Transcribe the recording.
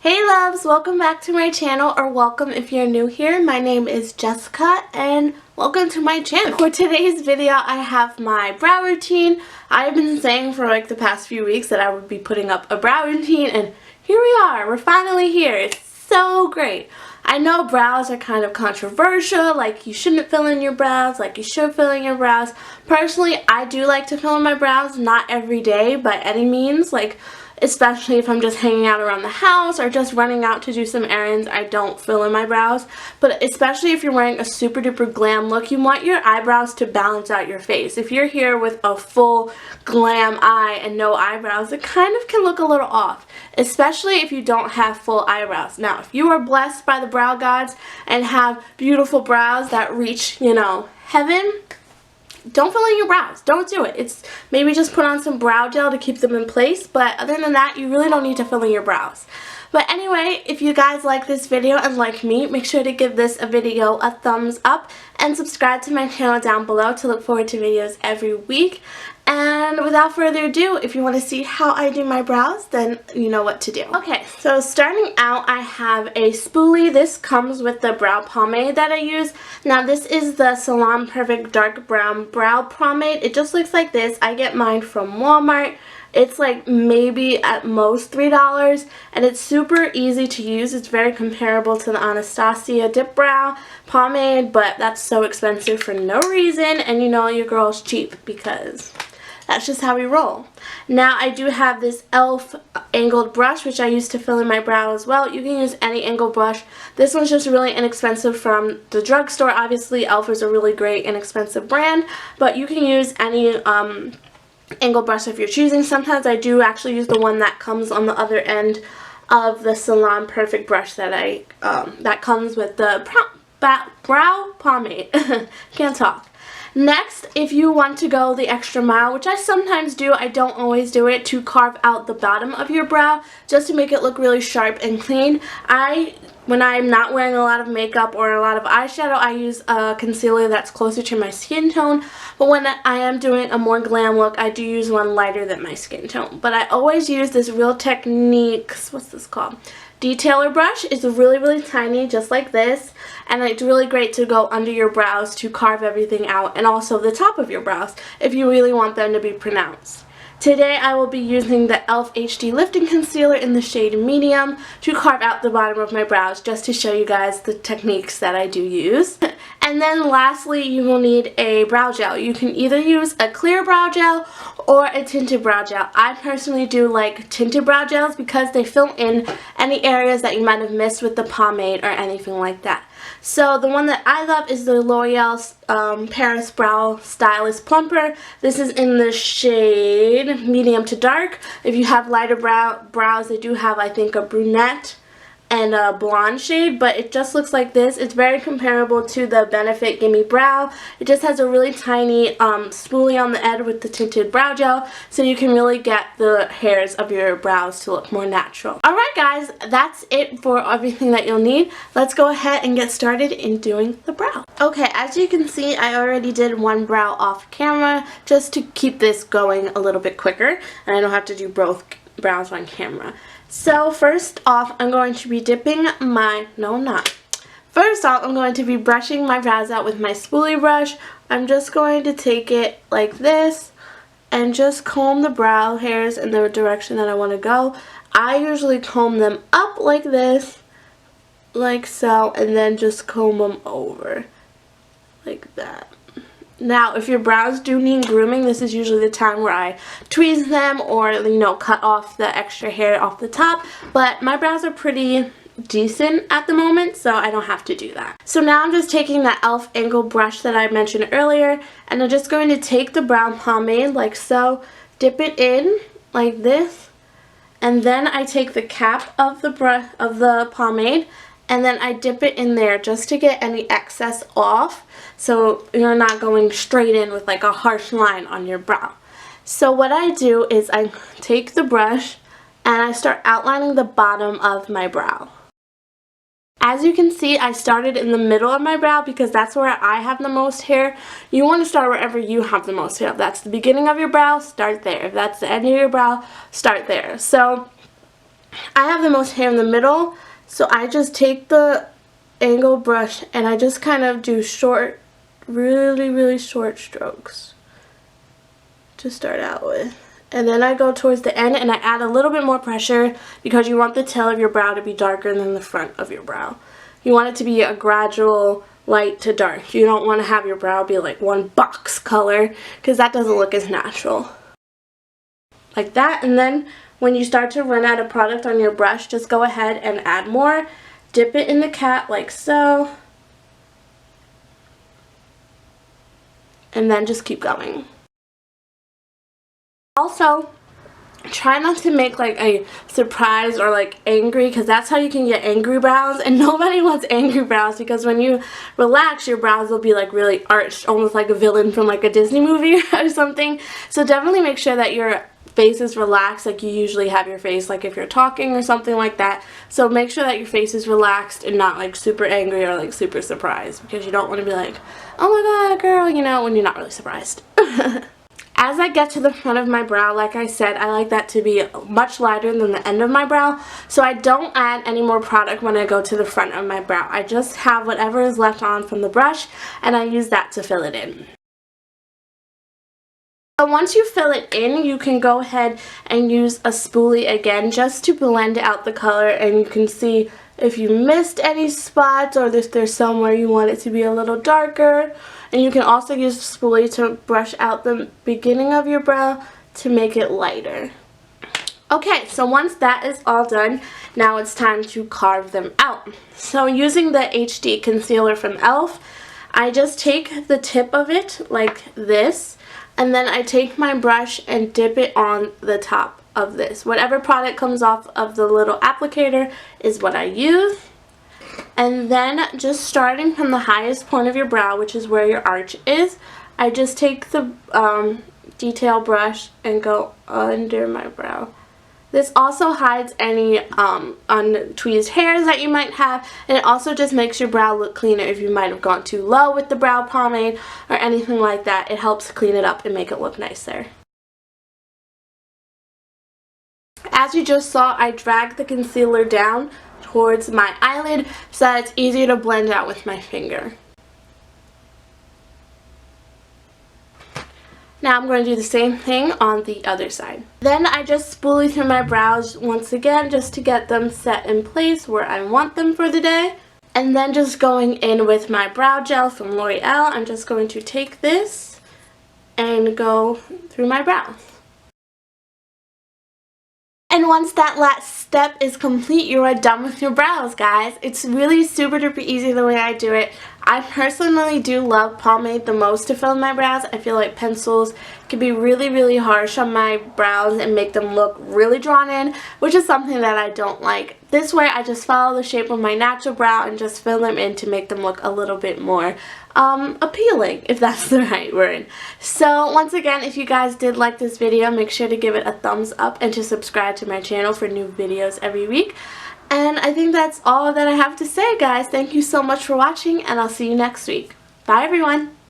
Hey loves, welcome back to my channel, or welcome if you're new here. My name is Jessica and welcome to my channel. For today's video I have my brow routine. I've been saying for like the past few weeks that I would be putting up a brow routine, and here we are. We're finally here. It's so great. I know brows are kind of controversial, like you shouldn't fill in your brows, like you should fill in your brows. Personally, I do like to fill in my brows, not every day by any means, like especially if I'm just hanging out around the house or just running out to do some errands, I don't fill in my brows. But especially if you're wearing a super duper glam look, you want your eyebrows to balance out your face. If you're here with a full glam eye and no eyebrows, it kind of can look a little off, especially if you don't have full eyebrows. Now, if you are blessed by the brow gods and have beautiful brows that reach, heaven, don't fill in your brows. Don't do it. It's maybe just put on some brow gel to keep them in place, but other than that, you really don't need to fill in your brows. But anyway, if you guys like this video and like me, make sure to give this video a thumbs up and subscribe to my channel down below to look forward to videos every week. And without further ado, if you want to see how I do my brows, then you know what to do. Okay, so starting out, I have a spoolie. This comes with the brow pomade that I use. Now this is the Salon Perfect Dark Brown Brow Pomade. It just looks like this. I get mine from Walmart. It's like maybe at most $3, and it's super easy to use. It's very comparable to the Anastasia Dip Brow Pomade, but that's so expensive for no reason, and you know your girl's cheap because that's just how we roll. Now I do have this e.l.f. angled brush, which I use to fill in my brow as well. You can use any angled brush. This one's just really inexpensive from the drugstore. Obviously e.l.f. is a really great inexpensive brand, but you can use any angled brush if you're choosing. Sometimes I do actually use the one that comes on the other end of the Salon Perfect brush that that comes with the brow pomade. Can't talk. Next, if you want to go the extra mile, which I sometimes do, I don't always do it, to carve out the bottom of your brow just to make it look really sharp and clean. When I'm not wearing a lot of makeup or a lot of eyeshadow, I use a concealer that's closer to my skin tone. But when I am doing a more glam look, I do use one lighter than my skin tone. But I always use this Real Techniques, what's this called? Detailer brush. It's really, really tiny, just like this. And it's really great to go under your brows to carve everything out, and also the top of your brows if you really want them to be pronounced. Today I will be using the e.l.f. HD Lifting Concealer in the shade Medium to carve out the bottom of my brows, just to show you guys the techniques that I do use. And then lastly, you will need a brow gel. You can either use a clear brow gel or a tinted brow gel. I personally do like tinted brow gels because they fill in any areas that you might have missed with the pomade or anything like that. So the one that I love is the Loreal Paris Brow Stylist Plumper. This is in the shade Medium to Dark. If you have lighter brows, they do have, I think, a brunette and a blonde shade, but it just looks like this. It's very comparable to the Benefit Gimme Brow. It just has a really tiny spoolie on the end with the tinted brow gel, so you can really get the hairs of your brows to look more natural. Alright guys, that's it for everything that you'll need. Let's go ahead and get started in doing the brow. Okay, as you can see, I already did one brow off camera just to keep this going a little bit quicker, and I don't have to do both brows on camera. So first off, I'm going to be dipping my, no I'm not. First off, I'm going to be brushing my brows out with my spoolie brush. I'm just going to take it like this and just comb the brow hairs in the direction that I want to go. I usually comb them up like this, like so, and then just comb them over like that. Now, if your brows do need grooming, this is usually the time where I tweeze them or, cut off the extra hair off the top. But my brows are pretty decent at the moment, so I don't have to do that. So now I'm just taking that e.l.f. angle brush that I mentioned earlier, and I'm just going to take the brow pomade like so, dip it in like this, and then I take the cap of the pomade, and then I dip it in there just to get any excess off, so you're not going straight in with like a harsh line on your brow. So what I do is I take the brush and I start outlining the bottom of my brow. As you can see, I started in the middle of my brow because that's where I have the most hair. You want to start wherever you have the most hair. If that's the beginning of your brow, start there. If that's the end of your brow, start there. So I have the most hair in the middle, so I just take the angle brush and I just kind of do short, really short strokes to start out with. And then I go towards the end and I add a little bit more pressure because you want the tail of your brow to be darker than the front of your brow. You want it to be a gradual light to dark. You don't want to have your brow be like one box color because that doesn't look as natural. Like that. And then when you start to run out of product on your brush, just go ahead and add more. Dip it in the cat like so. And then just keep going. Also, try not to make like a surprise or like angry, because that's how you can get angry brows, and nobody wants angry brows because when you relax, your brows will be like really arched, almost like a villain from like a Disney movie or something. So definitely make sure that your face is relaxed like you usually have your face, like if you're talking or something like that. So make sure that your face is relaxed and not like super angry or like super surprised, because you don't want to be like, oh my god girl, you know, when you're not really surprised. As I get to the front of my brow, like I said, I like that to be much lighter than the end of my brow, so I don't add any more product when I go to the front of my brow. I just have whatever is left on from the brush and I use that to fill it in. So once you fill it in, you can go ahead and use a spoolie again just to blend out the color, and you can see if you missed any spots or if there's somewhere you want it to be a little darker. And you can also use the spoolie to brush out the beginning of your brow to make it lighter. Okay, so once that is all done, now it's time to carve them out. So using the HD concealer from e.l.f., I just take the tip of it like this, and then I take my brush and dip it on the top of this. Whatever product comes off of the little applicator is what I use. And then just starting from the highest point of your brow, which is where your arch is, I just take the detail brush and go under my brow. This also hides any untweezed hairs that you might have, and it also just makes your brow look cleaner if you might have gone too low with the brow pomade or anything like that. It helps clean it up and make it look nicer. As you just saw, I dragged the concealer down towards my eyelid so that it's easier to blend out with my finger. Now I'm going to do the same thing on the other side. Then I just spoolie through my brows once again just to get them set in place where I want them for the day. And then just going in with my brow gel from Loreal, I'm just going to take this and go through my brows. And once that last step is complete, you are done with your brows, guys. It's really super duper easy the way I do it. I personally do love pomade the most to fill in my brows. I feel like pencils can be really harsh on my brows and make them look really drawn in, which is something that I don't like. This way I just follow the shape of my natural brow and just fill them in to make them look a little bit more appealing, if that's the right word. So once again, if you guys did like this video, make sure to give it a thumbs up and to subscribe to my channel for new videos every week. And I think that's all that I have to say, guys. Thank you so much for watching, and I'll see you next week. Bye, everyone.